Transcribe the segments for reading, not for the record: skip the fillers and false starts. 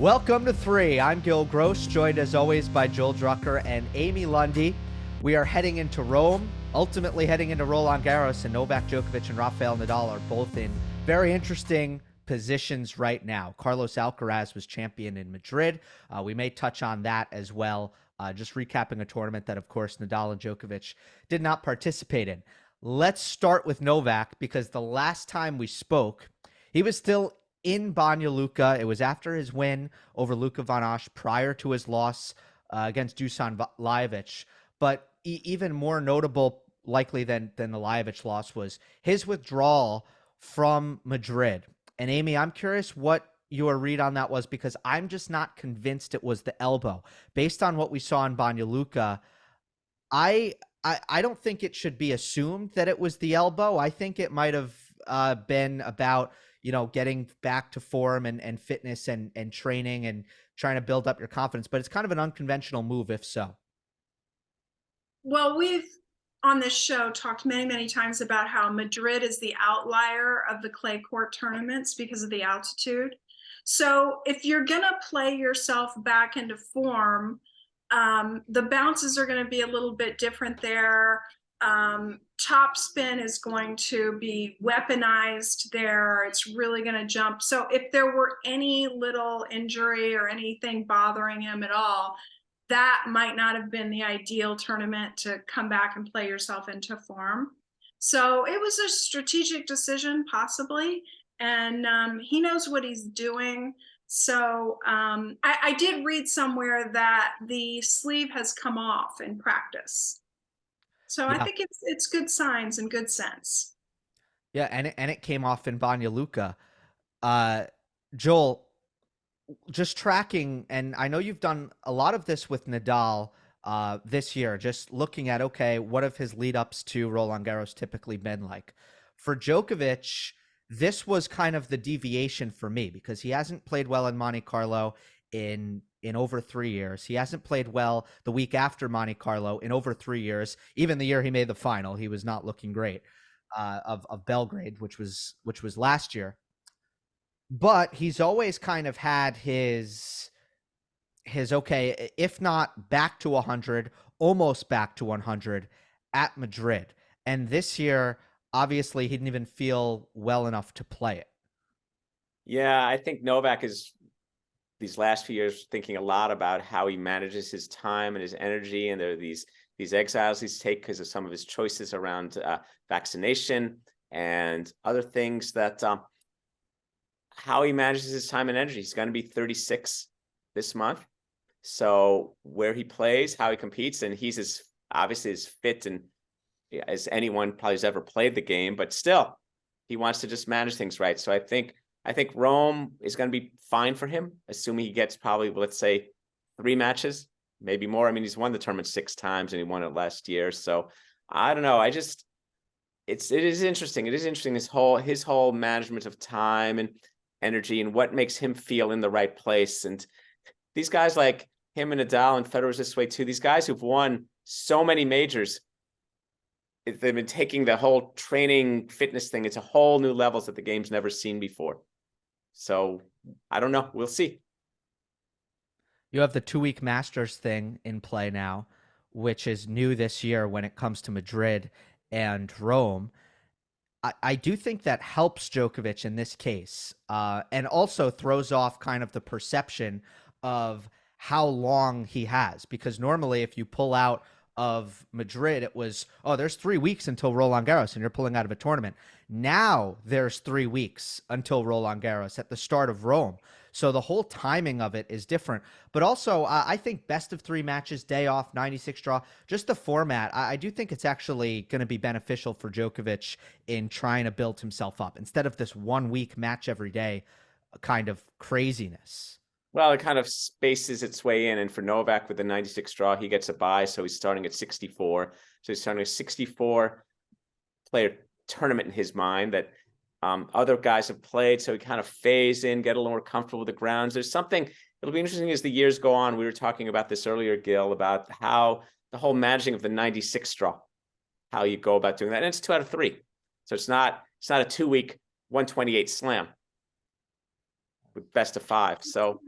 Welcome to 3. I'm Gill Gross, joined as always by Joel Drucker and Amy Lundy. We are heading into Rome, ultimately heading into Roland Garros, and Novak Djokovic and Rafael Nadal are both in very interesting positions right now. Carlos Alcaraz was champion in Madrid. We may touch on that as well, just recapping a tournament that, of course, Nadal and Djokovic did not participate in. Let's start with Novak, because the last time we spoke, he was still in Banja Luka. It was after his win over Luka Von Asch prior to his loss against Dusan Lajovic. But even more notable, likely than the Lajovic loss, was his withdrawal from Madrid. And Amy, I'm curious what your read on that was, because I'm just not convinced it was the elbow. Based on what we saw in Banja Luka, I don't think it should be assumed that it was the elbow. I think it might have been about, getting back to form and fitness and training and trying to build up your confidence. But it's kind of an unconventional move, if so. Well, we've on this show talked many, many times about how Madrid is the outlier of the clay court tournaments because of the altitude. So if you're going to play yourself back into form, the bounces are going to be a little bit different there. Top spin is going to be weaponized there. It's really going to jump. So if there were any little injury or anything bothering him at all, that might not have been the ideal tournament to come back and play yourself into form. So it was a strategic decision, possibly, and he knows what he's doing. So I did read somewhere that the sleeve has come off in practice. So I think it's good signs and good sense. Yeah, and it came off in Banja Luka. Joel, just tracking, and I know you've done a lot of this with Nadal this year, just looking at, okay, what have his lead ups to Roland Garros typically been like? For Djokovic, this was kind of the deviation for me, because he hasn't played well in Monte Carlo in over 3 years. He hasn't played well the week after Monte Carlo in over 3 years. Even the year he made the final, he was not looking great of Belgrade, which was last year. But he's always kind of had his okay, if not back to 100, almost back to 100 at Madrid. And this year, obviously, he didn't even feel well enough to play it. Yeah, I think Novak is, these last few years, thinking a lot about how he manages his time and his energy. And there are these exiles he's taken because of some of his choices around vaccination and other things that how he manages his time and energy. He's going to be 36 this month. So where he plays, how he competes, and he's obviously as fit and as anyone probably has ever played the game, but still he wants to just manage things right. So I think Rome is going to be fine for him, assuming he gets probably, let's say, 3 matches, maybe more. I mean, he's won the tournament 6 times and he won it last year. So I don't know. It is interesting. It is interesting, his whole management of time and energy and what makes him feel in the right place. And these guys like him and Nadal and Federer's this way too, these guys who've won so many majors, they've been taking the whole training fitness thing. It's a whole new levels that the game's never seen before. So I don't know. We'll see. You have the 2-week Masters thing in play now, which is new this year when it comes to Madrid and Rome. I do think that helps Djokovic in this case, and also throws off kind of the perception of how long he has. Because normally if you pull out of Madrid, it was, oh, there's 3 weeks until Roland Garros and you're pulling out of a tournament. Now there's 3 weeks until Roland Garros at the start of Rome. So the whole timing of it is different. But also, I think best of 3 matches, day off, 96 draw, just the format, I do think it's actually going to be beneficial for Djokovic in trying to build himself up instead of this 1-week match every day kind of craziness. Well, it kind of spaces its way in. And for Novak with the 96 draw, he gets a bye. So he's starting at 64. So he's starting a 64-player tournament in his mind that other guys have played. So he kind of phase in, get a little more comfortable with the grounds. There's something, it'll be interesting as the years go on. We were talking about this earlier, Gill, about how the whole managing of the 96 draw, how you go about doing that. And it's 2 out of 3. So it's not a 2-week 128 slam with best of 5. So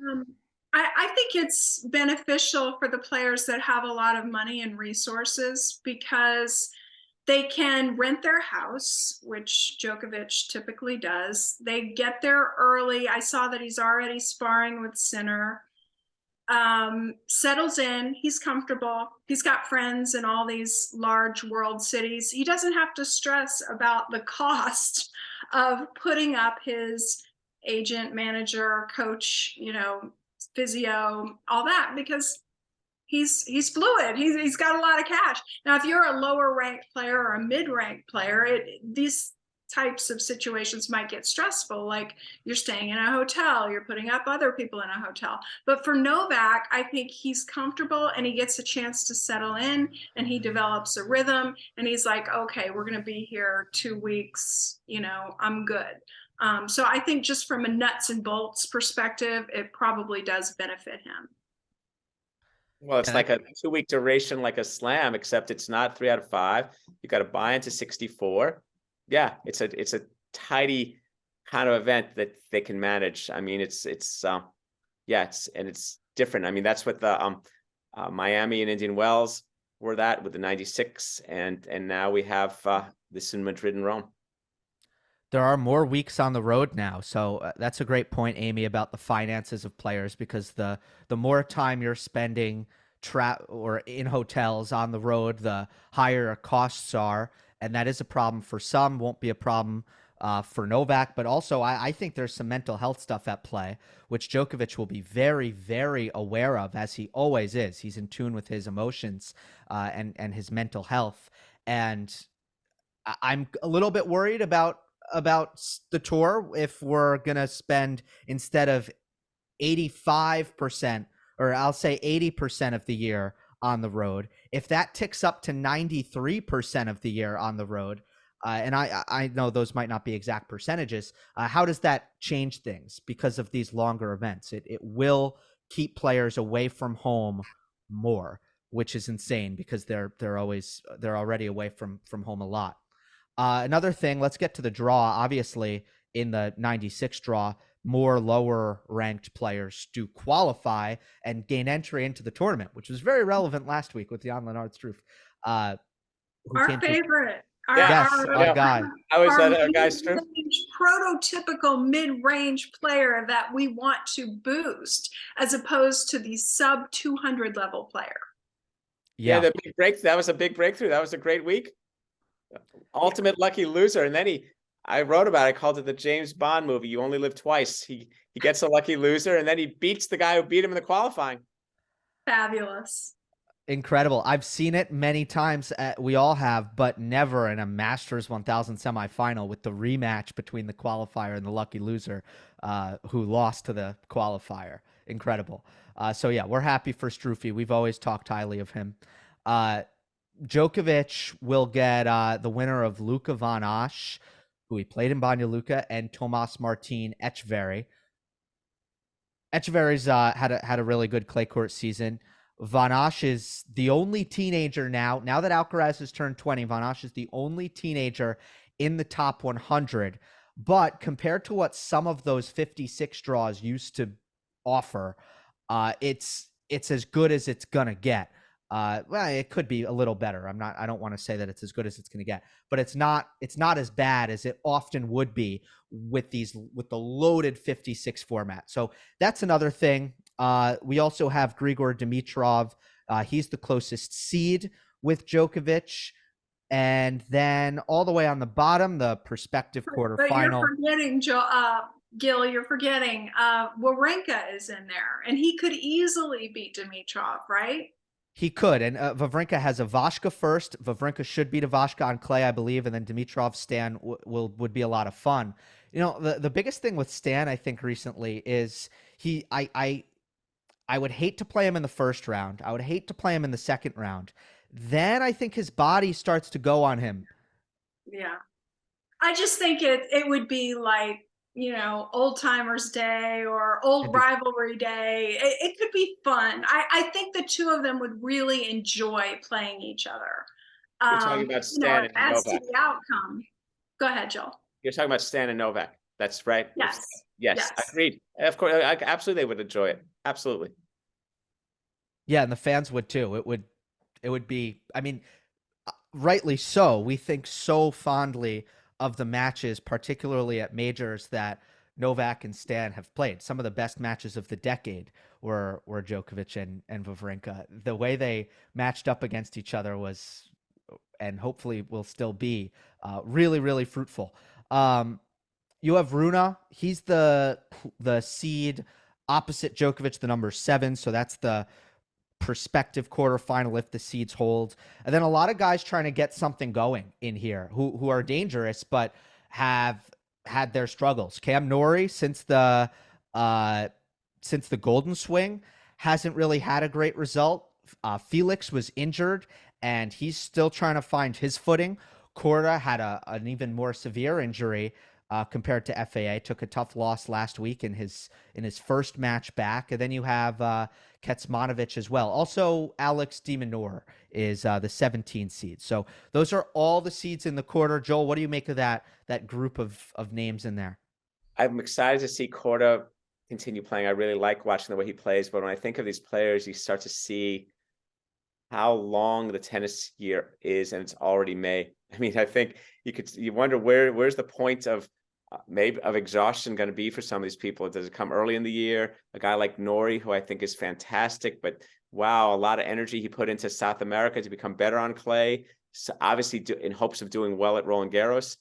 I think it's beneficial for the players that have a lot of money and resources because they can rent their house, which Djokovic typically does. They get there early. I saw that he's already sparring with Sinner. Settles in. He's comfortable. He's got friends in all these large world cities. He doesn't have to stress about the cost of putting up his agent, manager, coach, physio, all that, because he's fluid. He's got a lot of cash. Now, if you're a lower ranked player or a mid ranked player, these types of situations might get stressful. Like you're staying in a hotel, you're putting up other people in a hotel. But for Novak, I think he's comfortable and he gets a chance to settle in and he develops a rhythm and he's like, okay, we're going to be here 2 weeks. I'm good. So I think just from a nuts and bolts perspective, it probably does benefit him. Well, it's like a 2-week duration, like a slam, except it's not 3 out of 5. You got to buy into 64. Yeah, it's a tidy kind of event that they can manage. I mean, it's different. I mean, that's what the Miami and Indian Wells were that with the 96, and now we have this in Madrid and Rome. There are more weeks on the road now, so that's a great point, Amy, about the finances of players, because the more time you're spending or in hotels on the road, the higher costs are, and that is a problem for some. Won't be a problem for Novak, but also I think there's some mental health stuff at play, which Djokovic will be very, very aware of, as he always is. He's in tune with his emotions and his mental health, and I'm a little bit worried about the tour if we're gonna spend, instead of 85%, or I'll say 80% of the year on the road, if that ticks up to 93% of the year on the road, and I know those might not be exact percentages, how does that change things because of these longer events? It will keep players away from home more, which is insane because they're already away from home a lot. Another thing, let's get to the draw. Obviously, in the 96 draw, more lower ranked players do qualify and gain entry into the tournament, which was very relevant last week with Jan Lennart Struff. Our favorite. Our guy. How is that our guy, Struff? Prototypical mid-range player that we want to boost, as opposed to the sub 200 level player. Yeah, the big break. That was a big breakthrough. That was a great week. Ultimate lucky loser, and then I wrote about it. I called it the James Bond movie. You only live twice. He gets a lucky loser, and then he beats the guy who beat him in the qualifying. Fabulous. Incredible. I've seen it many times. We all have, but never in a Masters 1000 semifinal with the rematch between the qualifier and the lucky loser who lost to the qualifier. Incredible. So yeah, we're happy for Struffy. We've always talked highly of him. Djokovic will get the winner of Luka Van Asch, who he played in Banja Luka, and Tomas Martin Etcheverry. Etcheverry's had a really good clay court season. Van Asch is the only teenager now that Alcaraz has turned 20. Van Asch is the only teenager in the top 100. But compared to what some of those 56 draws used to offer, it's as good as it's gonna get. Well, it could be a little better. I don't want to say that it's as good as it's going to get, but it's not as bad as it often would be with the loaded 56 format. So that's another thing. We also have Grigor Dimitrov. He's the closest seed with Djokovic. And then all the way on the bottom, the prospective quarterfinal. But you're forgetting, Gill, you're forgetting Wawrinka is in there, and he could easily beat Dimitrov, right? He could, and Wawrinka has Ivashka first. Wawrinka should beat Ivashka on clay, I believe, and then Dimitrov Stan would be a lot of fun. The biggest thing with Stan, I think, recently is I would hate to play him in the first round. I would hate to play him in the second round. Then I think his body starts to go on him. Yeah, I just think it would be like, old timers day or old rivalry day. It could be fun. I think the two of them would really enjoy playing each other. You're talking about Stan and as Novak. to the outcome. Go ahead, Joel. You're talking about Stan and Novak. That's right. Yes. Yes, Yes. agreed. Of course, absolutely, they would enjoy it. Absolutely. Yeah, and the fans would too. It would be, I mean, rightly so. We think so fondly of the matches, particularly at majors, that Novak and Stan have played. Some of the best matches of the decade were Djokovic and Wawrinka. The way they matched up against each other was, and hopefully will still be, really, really fruitful. You have Runa. He's the seed opposite Djokovic, the number 7. So that's the prospective quarterfinal if the seeds hold. And then a lot of guys trying to get something going in here who are dangerous but have had their struggles. Cam Norrie, since the Golden Swing, hasn't really had a great result. Felix was injured and he's still trying to find his footing. Korda had an even more severe injury compared to FAA. Took a tough loss last week in his first match back. And then you have Kecmanovic as well. Also, Alex de Minaur is the 17 seed. So those are all the seeds in the quarter. Joel, what do you make of that group of names in there? I'm excited to see Korda continue playing. I really like watching the way he plays. But when I think of these players, you start to see how long the tennis year is, and it's already May. I mean, I think you wonder where's the point of maybe of exhaustion going to be for some of these people. Does it come early in the year? A guy like Norrie, who I think is fantastic, but wow, a lot of energy he put into South America to become better on clay. So obviously in hopes of doing well at Roland Garros.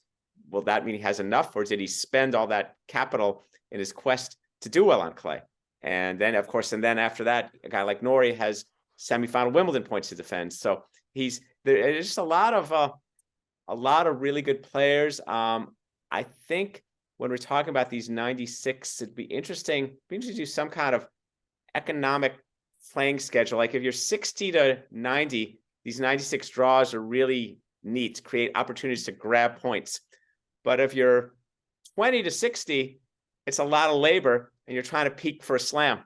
Will that mean he has enough, or did he spend all that capital in his quest to do well on clay? And then, of course, and then after that, a guy like Norrie has semifinal Wimbledon points to defend. So there's just a lot of really good players. I think when we're talking about these 96, it'd be interesting to do some kind of economic playing schedule. Like if you're 60 to 90, these 96 draws are really neat, create opportunities to grab points. But if you're 20 to 60, it's a lot of labor and you're trying to peak for a slam.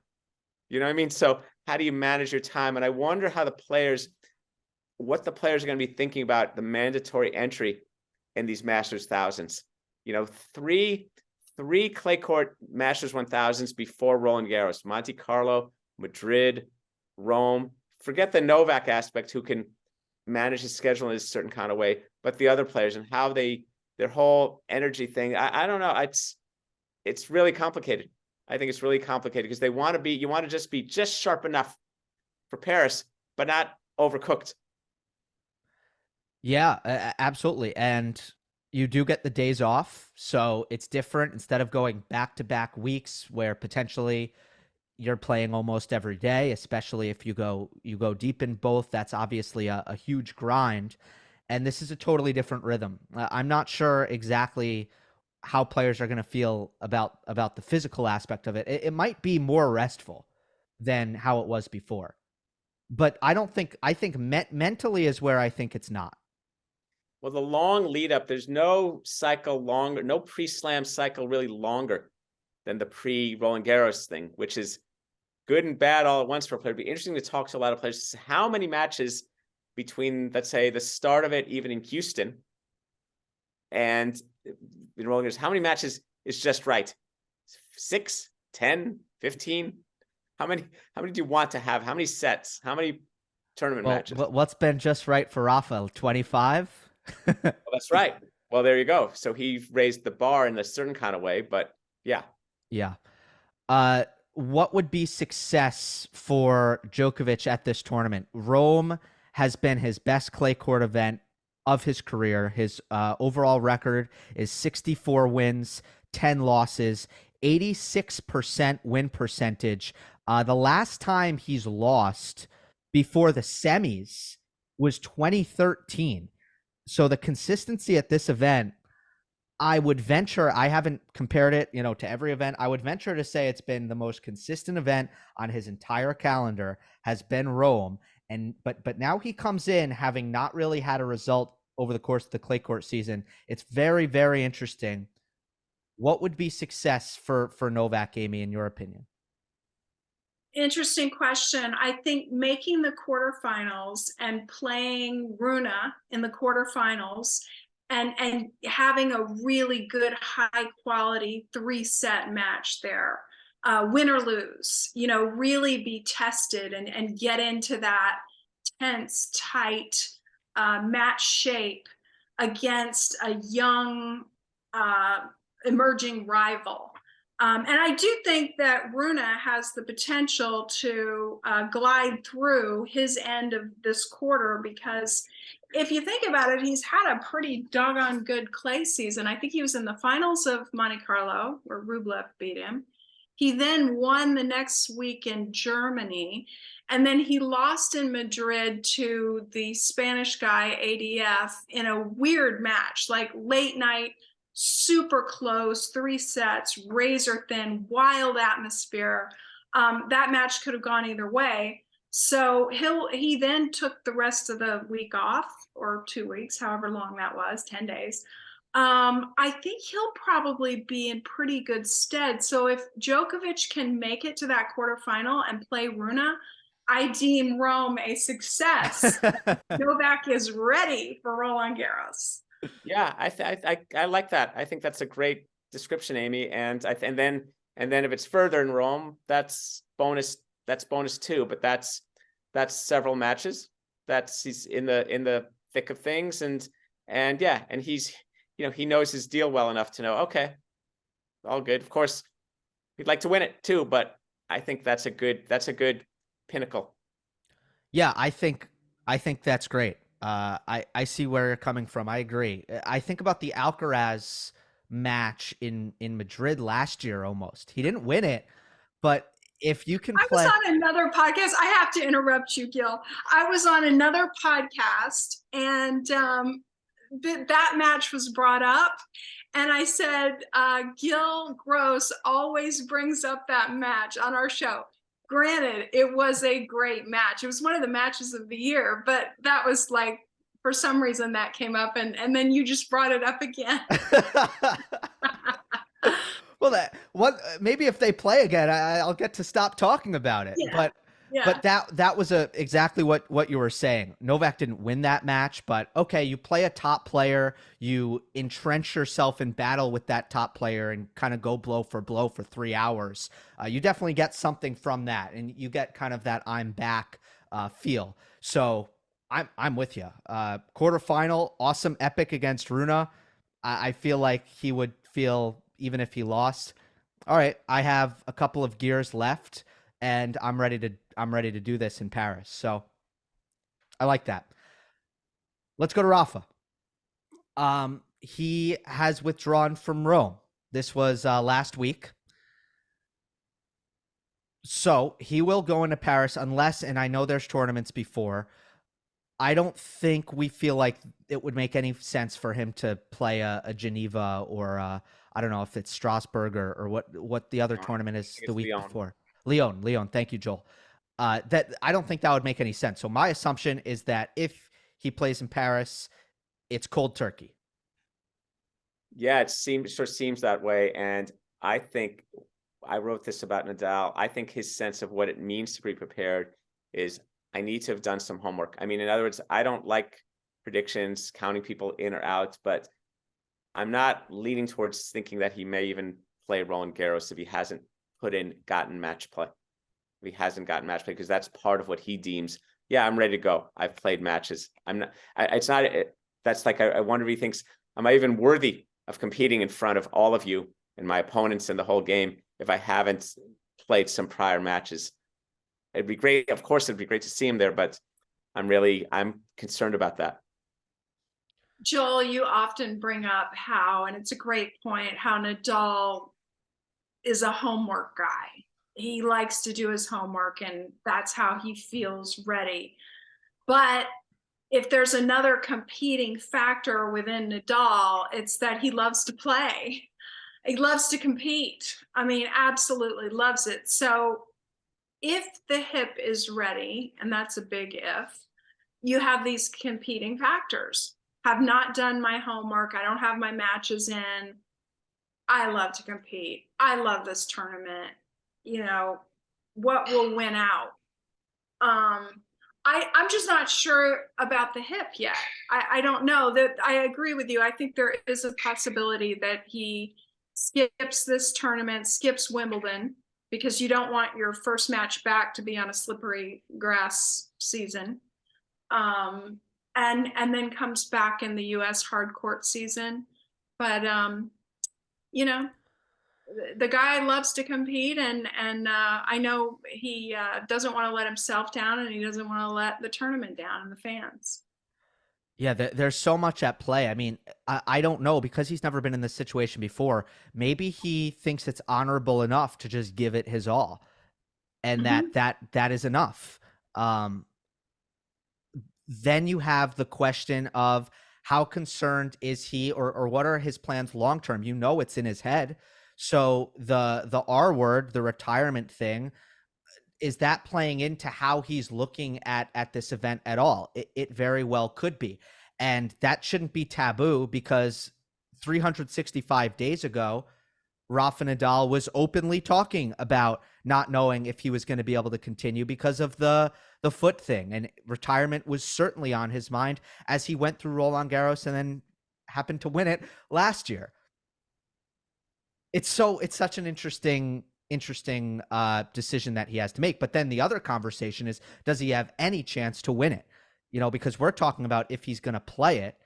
You know what I mean? So how do you manage your time? And I wonder what the players are going to be thinking about the mandatory entry in these Masters thousands. You know, three clay court Masters 1000s before Roland Garros: Monte Carlo, Madrid, Rome. Forget the Novak aspect, who can manage his schedule in a certain kind of way, but the other players and how their whole energy thing. I don't know. It's really complicated. I think it's really complicated because you want to just be just sharp enough for Paris, but not overcooked. Yeah, absolutely. And you do get the days off, so it's different. Instead of going back-to-back weeks where potentially you're playing almost every day, especially if you go deep in both, that's obviously a huge grind. And this is a totally different rhythm. I'm not sure exactly how players are going to feel about the physical aspect of it. It might be more restful than how it was before. But I think mentally is where I think it's not. Well, the long lead up, there's no cycle longer, no pre-slam cycle really longer than the pre-Roland Garros thing, which is good and bad all at once for a player. It'd be interesting to talk to a lot of players. How many matches between, let's say, the start of it, even in Houston, and in Roland Garros, how many matches is just right? 6, 10, 15? How many do you want to have? How many sets? How many tournament matches? What's been just right for Rafael? 25? Well, that's right. Well, there you go. So he raised the bar in a certain kind of way, but yeah. Yeah. What would be success for Djokovic at this tournament? Rome has been his best clay court event of his career. His overall record is 64 wins, 10 losses, 86% win percentage. The last time he's lost before the semis was 2013. So the consistency at this event, I would venture, I haven't compared it, to every event. I would venture to say it's been the most consistent event on his entire calendar has been Rome. But now he comes in having not really had a result over the course of the clay court season. It's very, very interesting. What would be success for Novak, Amy, in your opinion? Interesting question. I think making the quarterfinals and playing Runa in the quarterfinals and having a really good high quality 3-set match there, win or lose, really be tested and get into that tense, tight match shape against a young emerging rival. And I do think that Rune has the potential to glide through his end of this quarter, because if you think about it, he's had a pretty doggone good clay season. I think he was in the finals of Monte Carlo where Rublev beat him. He then won the next week in Germany. And then he lost in Madrid to the Spanish guy, ADF, in a weird match, like late night, super close, 3 sets, razor thin, wild atmosphere. That match could have gone either way. So he then took the rest of the week off, or 2 weeks, however long that was, 10 days. I think he'll probably be in pretty good stead. So if Djokovic can make it to that quarterfinal and play Rune, I deem Rome a success. Novak is ready for Roland Garros. Yeah, I like that. I think that's a great description, Amy. And then if it's further in Rome, that's bonus. That's bonus too. But that's several matches. He's in the thick of things, and yeah, and he's he knows his deal well enough to know, okay, all good. Of course, he'd like to win it too, but I think that's a good pinnacle. Yeah, I think that's great. I see where you're coming from. I agree. I think about the Alcaraz match in Madrid last year. Almost, he didn't win it, but if you can play. I was on another podcast. I have to interrupt you, Gill. I was on another podcast, and that match was brought up. And I said, Gill Gross always brings up that match on our show. Granted, it was a great match. It was one of the matches of the year, but that was like, for some reason that came up, and then you just brought it up again. Well, maybe if they play again, I'll get to stop talking about it. Yeah. But that was exactly what you were saying. Novak didn't win that match, but okay, you play a top player, you entrench yourself in battle with that top player and kind of go blow for 3 hours. You definitely get something from that, and you get kind of that I'm back feel. So I'm with you. Quarterfinal, awesome epic against Rune. I feel like he would feel even if he lost. All right, I have a couple of gears left, and I'm ready to do this in Paris. So I like that. Let's go to Rafa. He has withdrawn from Rome. This was last week. So he will go into Paris unless, and I know there's tournaments before, I don't think we feel like it would make any sense for him to play a Geneva or I don't know if it's Strasbourg or what the other tournament is the week before. Lyon. Thank you, Joel. That I don't think that would make any sense. So my assumption is that if he plays in Paris, it's cold turkey. Yeah, it sort of seems that way. And I think I wrote this about Nadal. I think his sense of what it means to be prepared is I need to have done some homework. I mean, in other words, I don't like predictions, counting people in or out, but I'm not leaning towards thinking that he may even play Roland Garros if he hasn't gotten match play. If he hasn't gotten match play, because that's part of what he deems, yeah, I'm ready to go. I've played matches. That's like, I wonder if he thinks, am I even worthy of competing in front of all of you and my opponents in the whole game if I haven't played some prior matches? It'd be great. Of course, it'd be great to see him there, but I'm concerned about that. Joel, you often bring up how, and it's a great point, how Nadal is a homework guy. He likes to do his homework, and that's how he feels ready. But if there's another competing factor within Nadal, it's that he loves to play. He loves to compete. I mean, absolutely loves it. So if the hip is ready, and that's a big if, you have these competing factors. Have not done my homework. I don't have my matches in. I love to compete. I love this tournament. What will win out? I'm just not sure about the hip yet. I don't know. That I agree with you. I think there is a possibility that he skips this tournament, skips Wimbledon, because you don't want your first match back to be on a slippery grass season. And then comes back in the US hard court season. But you know, the guy loves to compete, and I know he doesn't want to let himself down, and he doesn't want to let the tournament down and the fans. Yeah, there's so much at play. I mean, I don't know, because he's never been in this situation before. Maybe he thinks it's honorable enough to just give it his all, and Mhm. that is enough. Then you have the question of how concerned is he, or what are his plans long term? You know, it's in his head. So the R word, the retirement thing, is that playing into how he's looking at this event at all? It very well could be. And that shouldn't be taboo, because 365 days ago, Rafa Nadal was openly talking about not knowing if he was going to be able to continue because of the foot thing, and retirement was certainly on his mind as he went through Roland Garros and then happened to win it last year. It's such an interesting decision that he has to make. But then the other conversation is, does he have any chance to win it? You know, because we're talking about if he's going to play it.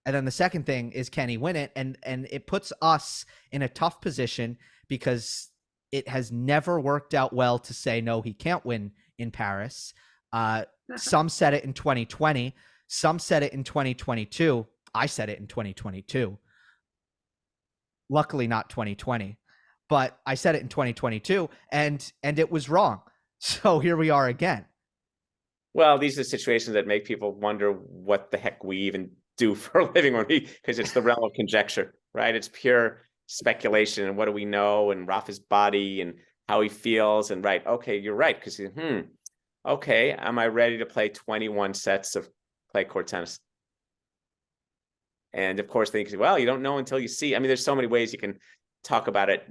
And then the second thing is, can he win it? And it puts us in a tough position, because it has never worked out well to say, no, he can't win in Paris. Some said it in 2020. Some said it in 2022. I said it in 2022. Luckily not 2020. But I said it in 2022, and it was wrong. So here we are again. Well, these are situations that make people wonder what the heck we even do for a living, because it's the realm of conjecture, right? It's pure speculation. And what do we know? And Rafa's body and how he feels. And right, okay, you're right. Because okay, am I ready to play 21 sets of clay court tennis? And of course, they say, well, you don't know until you see. I mean, there's so many ways you can talk about it.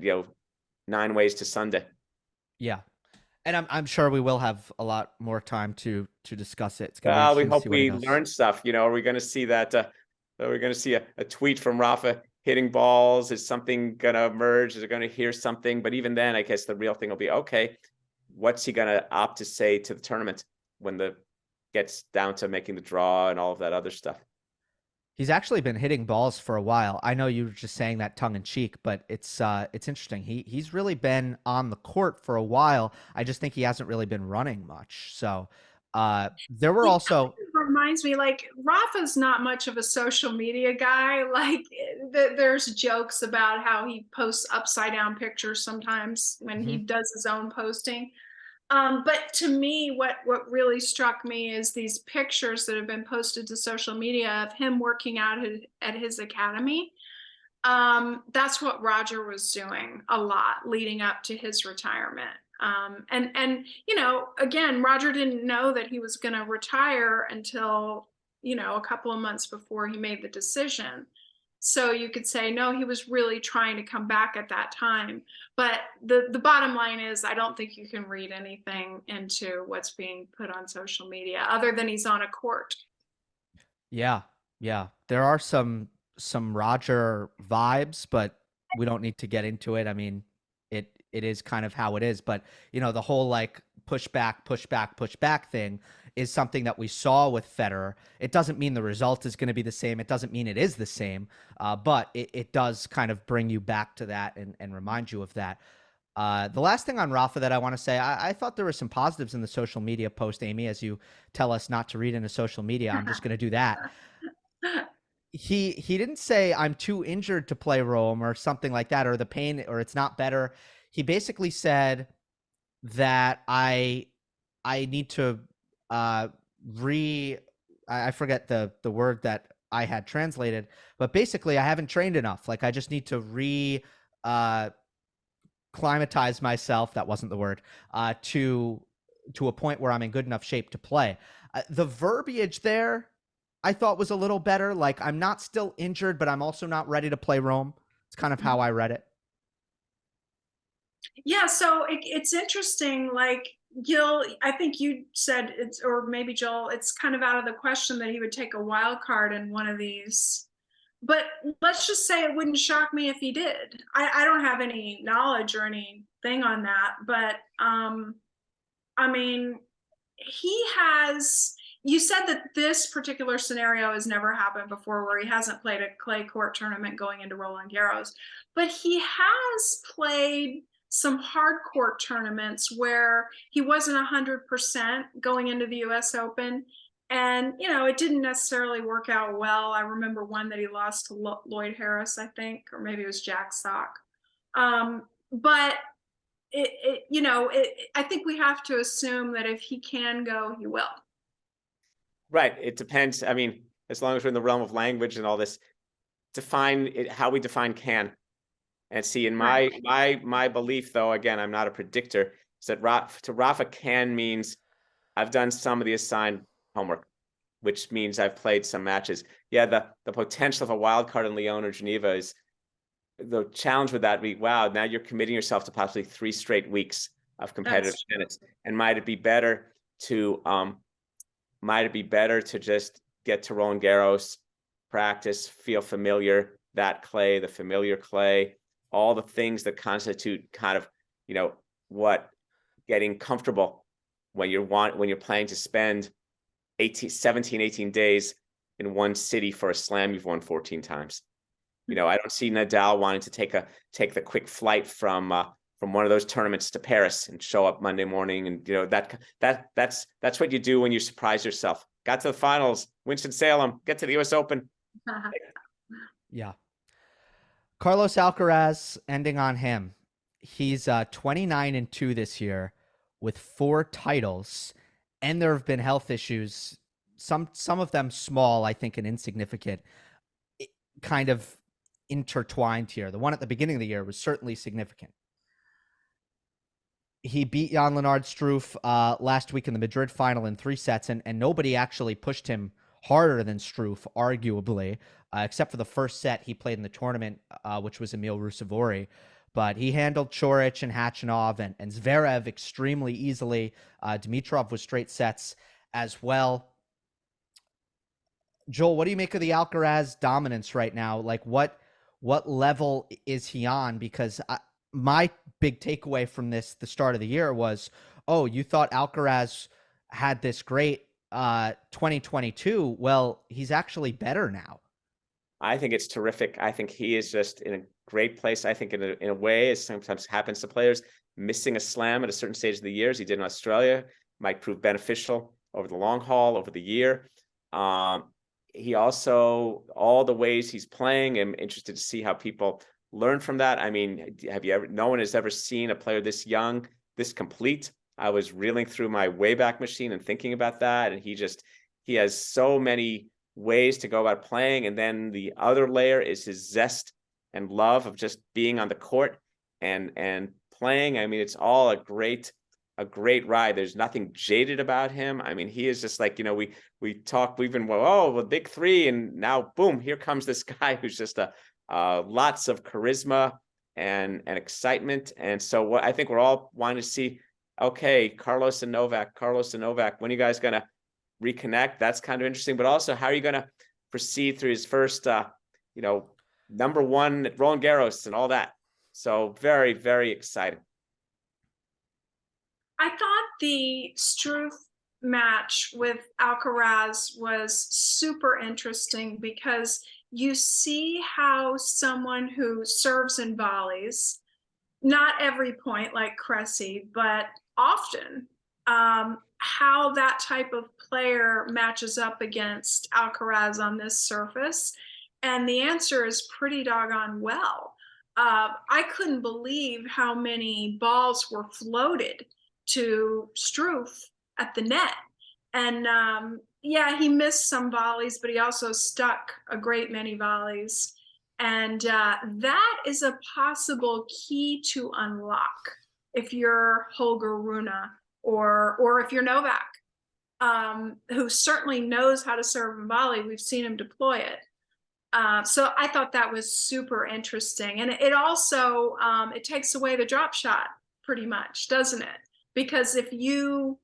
9 ways to Sunday. Yeah. And I'm sure we will have a lot more time to discuss it. It's gonna be We interesting to hope see what he we does. learn stuff. Are we going to see that? Are we going to see a tweet from Rafa hitting balls? Is something going to emerge? Is it going to hear something? But even then, I guess the real thing will be, okay, what's he going to opt to say to the tournament when the gets down to making the draw and all of that other stuff? He's actually been hitting balls for a while. I know you were just saying that tongue in cheek, but it's interesting. He's really been on the court for a while. I just think he hasn't really been running much. So there were also Reminds me, like, Rafa's not much of a social media guy. Like, there's jokes about how he posts upside down pictures sometimes when he does his own posting. But to me, what really struck me is these pictures that have been posted to social media of him working out at his academy. That's what Roger was doing a lot leading up to his retirement. And again, Roger didn't know that he was going to retire until a couple of months before he made the decision. So you could say, no, he was really trying to come back at that time. But the bottom line is, I don't think you can read anything into what's being put on social media other than he's on a court. Yeah. There are some Roger vibes, but we don't need to get into it. I mean, it is kind of how it is. But the whole like push back thing is something that we saw with Federer. It doesn't mean the result is going to be the same. It doesn't mean it is the same. But it does kind of bring you back to that and remind you of that. The last thing on Rafa that I want to say, I thought there were some positives in the social media post, Amy, as you tell us not to read into social media. I'm just going to do that. He didn't say I'm too injured to play Rome or something like that, or the pain, or it's not better. He basically said that I need to I forget the word that I had translated, but basically I haven't trained enough. Like I just need to climatize myself. That wasn't the word. To a point where I'm in good enough shape to play. The verbiage there, I thought, was a little better. Like I'm not still injured, but I'm also not ready to play Rome. It's kind of how I read it. Yeah, so it's interesting. Like Gill, I think you said it's, or maybe Joel, it's kind of out of the question that he would take a wild card in one of these. But let's just say it wouldn't shock me if he did. I don't have any knowledge or anything on that, but I mean, he has. You said that this particular scenario has never happened before, where he hasn't played a clay court tournament going into Roland Garros, but he has played some hard court tournaments where he wasn't 100% going into the U.S. Open, and it didn't necessarily work out well. I remember one that he lost to Lloyd Harris, I think, or maybe it was Jack Sock. But I think we have to assume that if he can go, he will. Right. It depends. I mean, as long as we're in the realm of language and all this, define it, how we define can. And see, in my belief, though, again, I'm not a predictor, is that Rafa can means I've done some of the assigned homework, which means I've played some matches. Yeah, the potential of a wild card in Lyon or Geneva is, the challenge with that be, wow, now you're committing yourself to possibly 3 straight weeks of competitive tennis. And might it be better to just get to Roland Garros, practice, feel familiar, that clay, the familiar clay, all the things that constitute kind of, what getting comfortable when you're planning to spend 17, 18 days in one city for a slam you've won 14 times. I don't see Nadal wanting to take the quick flight from one of those tournaments to Paris and show up Monday morning, and that's what you do when you surprise yourself. Got to the finals, Winston-Salem, get to the U.S. Open. Yeah. Carlos Alcaraz, ending on him. He's 29-2 this year with 4 titles, and there have been health issues. Some of them small, I think, and insignificant, kind of intertwined here. The one at the beginning of the year was certainly significant. He beat Jan-Lennard Struff last week in the Madrid final in 3 sets, and nobody actually pushed him harder than Struff, arguably, except for the first set he played in the tournament, which was Emil Rusevori. But he handled Coric and Khachanov and Zverev extremely easily. Dimitrov was straight sets as well. Joel, what do you make of the Alcaraz dominance right now? Like, what level is he on? Because my big takeaway from the start of the year was, oh, you thought Alcaraz had this great 2022. Well, he's actually better now. I think it's terrific. I think he is just in a great place. I think in a way, as sometimes happens to players, missing a slam at a certain stage of the year, as he did in Australia, might prove beneficial over the long haul, over the year. He also, all the ways he's playing, I'm interested to see how people learn from that. I mean, no one has ever seen a player this young, this complete. I was reeling through my Wayback Machine and thinking about that. And he has so many ways to go about playing. And then the other layer is his zest and love of just being on the court and playing. I mean, it's all a great ride. There's nothing jaded about him. I mean, he is just like, we've been, the big 3, and now boom, here comes this guy who's just lots of charisma and excitement. And so what I think we're all wanting to see, okay, Carlos and Novak, when are you guys going to reconnect? That's kind of interesting. But also, how are you going to proceed through his first, number 1 at Roland Garros and all that? So very, very exciting. I thought the Struff match with Alcaraz was super interesting because you see how someone who serves and volleys, not every point like Cressy, but often, how that type of player matches up against Alcaraz on this surface. And the answer is pretty doggone well. I couldn't believe how many balls were floated to Struff at the net. And he missed some volleys, but he also stuck a great many volleys. And that is a possible key to unlock if you're Holger Rune or if you're Novak, who certainly knows how to serve and volley. We've seen him deploy it. So I thought that was super interesting. And it also, it takes away the drop shot pretty much, doesn't it? Because if you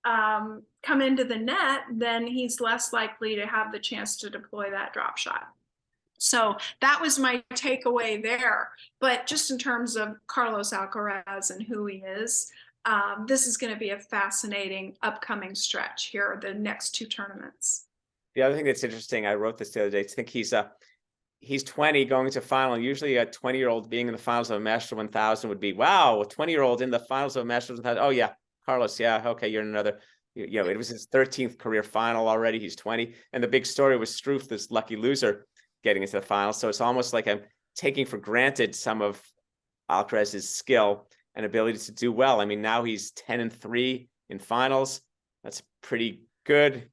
come into the net, then he's less likely to have the chance to deploy that drop shot. So that was my takeaway there. But just in terms of Carlos Alcaraz and who he is, this is going to be a fascinating upcoming stretch here, the next 2 tournaments. The other thing that's interesting, I wrote this the other day, I think he's 20 going to final. Usually a 20-year-old being in the finals of a Masters 1000 would be, wow, a 20-year-old in the finals of a Masters 1000. Oh yeah, Carlos, yeah, okay, you're in another, you know, it was his 13th career final already. He's 20. And the big story was Struff, this lucky loser, getting into the finals. So it's almost like I'm taking for granted some of Alcaraz's skill and ability to do well. I mean, now he's 10-3 in finals. That's pretty good.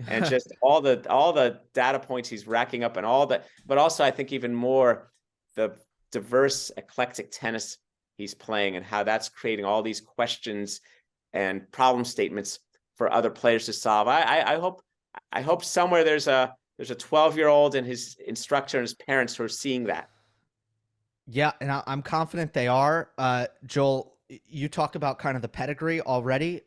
And just all the data points he's racking up and all that, but also I think even more the diverse, eclectic tennis he's playing and how that's creating all these questions and problem statements for other players to solve. I hope somewhere there's a 12-year-old and his instructor and his parents who are seeing that. Yeah, and I'm confident they are. Joel, you talk about kind of the pedigree already.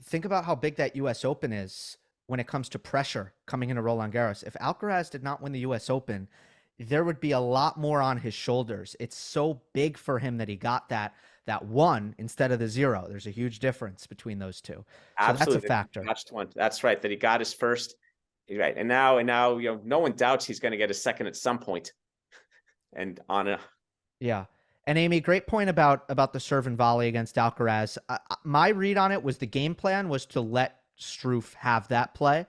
Think about how big that U.S. Open is when it comes to pressure coming into Roland Garros. If Alcaraz did not win the U.S. Open, there would be a lot more on his shoulders. It's so big for him that he got that 1 instead of the 0. There's a huge difference between those two. So Absolutely. that's a factor. That's right, that he got his first. Right. And now, you know, no one doubts he's going to get a second at some point. And on a. Yeah. And Amy, great point about the serve and volley against Alcaraz. My read on it was the game plan was to let Struff have that play.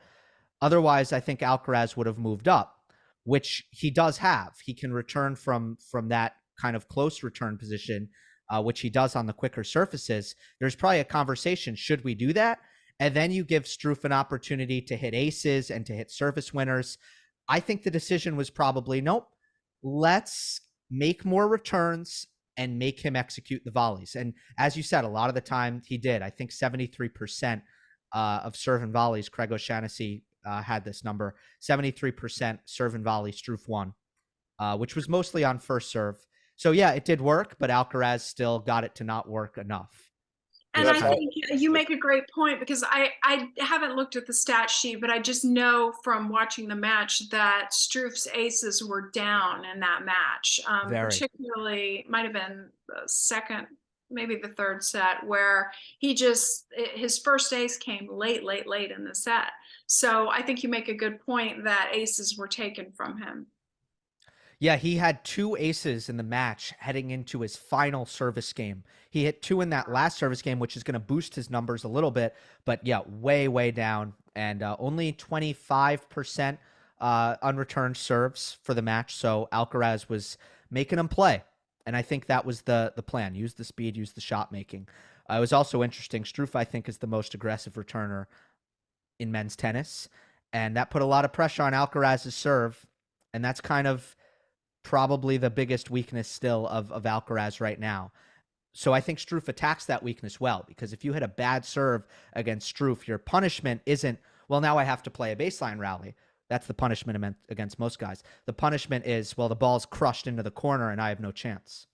Otherwise, I think Alcaraz would have moved up, which he does have. He can return from that kind of close return position, which he does on the quicker surfaces. There's probably a conversation, should we do that? And then you give Struff an opportunity to hit aces and to hit service winners. I think the decision was probably, nope, let's make more returns and make him execute the volleys. And as you said, a lot of the time he did. I think 73% of serve and volleys, Craig O'Shaughnessy had this number, 73% serve and volley, Struff won, which was mostly on first serve. So yeah, it did work, but Alcaraz still got it to not work enough. And I think you make a great point, because I haven't looked at the stat sheet, but I just know from watching the match that Struff's aces were down in that match. Particularly, might have been the second, maybe the third set, where his first ace came late in the set. So I think you make a good point that aces were taken from him. Yeah, he had 2 aces in the match heading into his final service game. He hit 2 in that last service game, which is going to boost his numbers a little bit. But yeah, way down. And only 25% unreturned serves for the match. So Alcaraz was making him play. And I think that was the plan. Use the speed, use the shot making. It was also interesting. Struff, I think, is the most aggressive returner in men's tennis. And that put a lot of pressure on Alcaraz's serve. And that's kind of probably the biggest weakness still of Alcaraz right now. So I think Struff attacks that weakness well, because if you hit a bad serve against Struff, your punishment isn't, well, now I have to play a baseline rally. That's the punishment against most guys. The punishment is, well, the ball's crushed into the corner and I have no chance.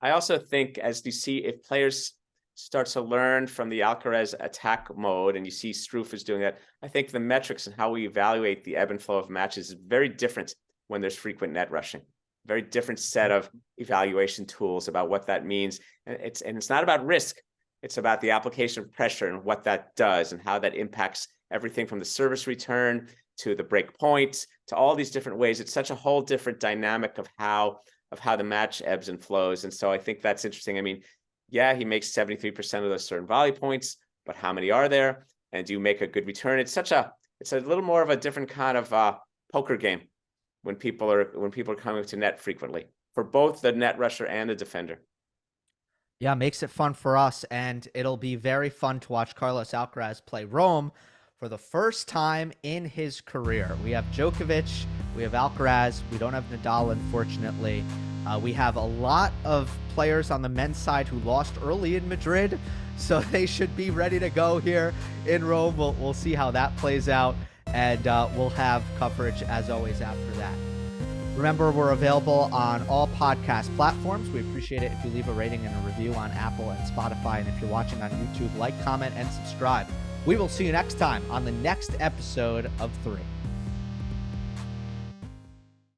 I also think, as you see, if players start to learn from the Alcaraz attack mode, and you see Struff is doing that, I think the metrics and how we evaluate the ebb and flow of matches is very different when there's frequent net rushing. Very different set of evaluation tools about what that means. And it's not about risk. It's about the application of pressure and what that does and how that impacts everything from the service return to the break point to all these different ways. It's such a whole different dynamic of how the match ebbs and flows. And so I think that's interesting. I mean, yeah, he makes 73% of those certain volley points, but how many are there? And do you make a good return? It's a little more of a different kind of poker game when people are coming to net frequently, for both the net rusher and the defender. Yeah, makes it fun for us, and it'll be very fun to watch Carlos Alcaraz play Rome for the first time in his career. We have Djokovic, we have Alcaraz, we don't have Nadal, unfortunately. We have a lot of players on the men's side who lost early in Madrid, so they should be ready to go here in Rome. We'll see how that plays out, and we'll have coverage, as always, after that. Remember, we're available on all podcast platforms. We appreciate it if you leave a rating and a review on Apple and Spotify. And if you're watching on YouTube, like, comment, and subscribe. We will see you next time on the next episode of 3.